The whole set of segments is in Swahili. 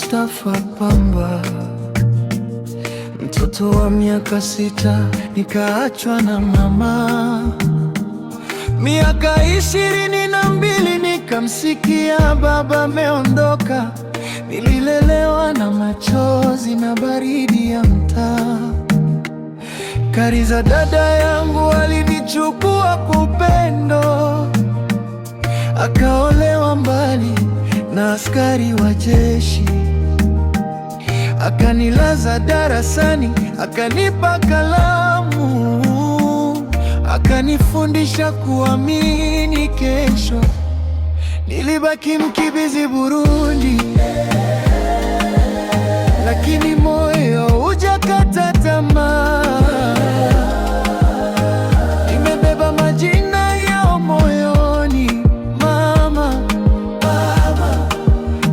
Christopher Pamba, mtoto wa miaka 6, nikaachwa na mama. Miaka 22 nikamsikia baba ameondoka. Nililelewa na machozi na baridi ya mtaa. Kariza dada yangu alinichukua kwa upendo, akaolewa mbali na askari wa jeshi. Akanilaza darasani, akanipa kalamu, akanifundisha kuamini kesho. Nilibaki mkimbizi Burundi, lakini moyo hujakata tamaa. Nimebeba majina yao moyoni, mama, baba,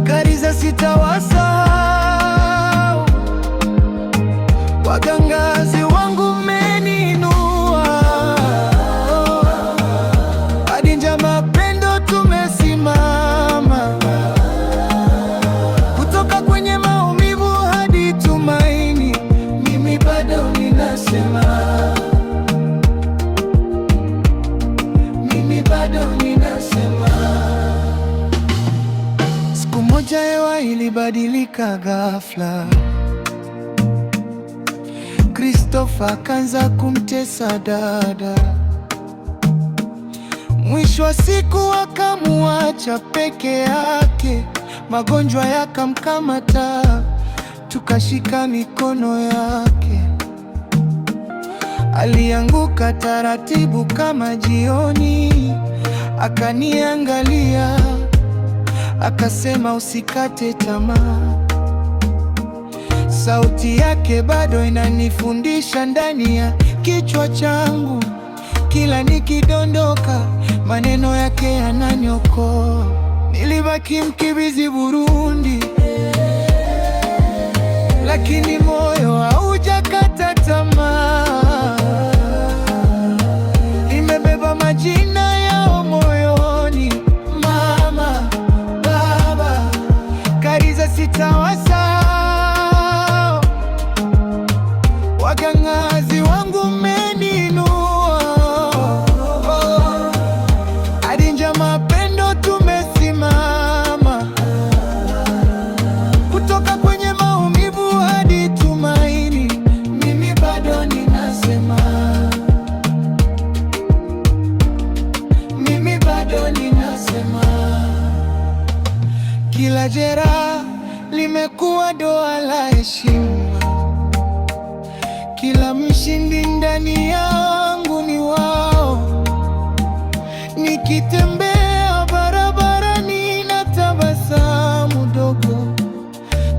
Kariza sitawasahau. Wagangazi wangu mmeninua, hadi nja mapendo tumesimama. Kutoka kwenye maumivu hadi tumaini, mimi bado ninasema, mimi bado ninasema. Siku moja hewa ilibadilika ghafla. Christopher akaanza kumtesa dada. Mwisho wa siku akamuacha peke yake. Magonjwa yakamkamata, tukashika mikono yake. Alianguka taratibu kama jioni. Akaniangalia, akasema usikate tamaa. Sauti yake bado inanifundisha ndani ya kichwa changu. Kila nikidondoka, maneno yake yananiokoa. Nilibaki mkimbizi Burundi, lakini moyo haujakata tamaa. Nimebeba majina yao moyoni, mama, baba, Kariza sitawasahau. Wagangazi wangu mmeninua, hadi nja mapendo tumesimama. Kutoka kwenye maumivu hadi tumaini, mimi bado ninasema, mimi bado ninasema. Kila jeraha limekuwa doa la heshima. Kila mshindi ndani yangu ni wao. Nikitembea barabarani na tabasamu dogo,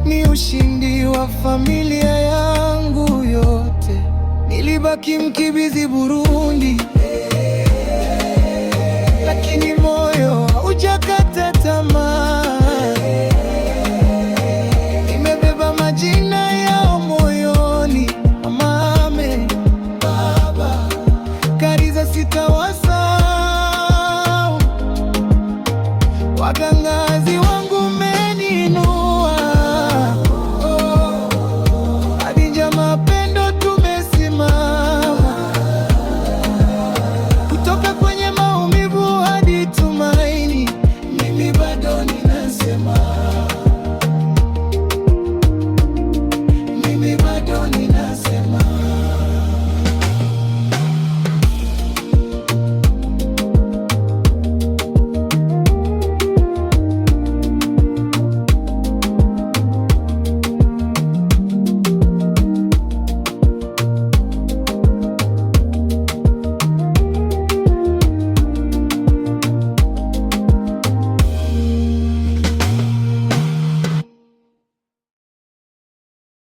ni ushindi wa familia yangu yote. Nilibaki mkimbizi Burundi, lakini moyo haujakata tamaa.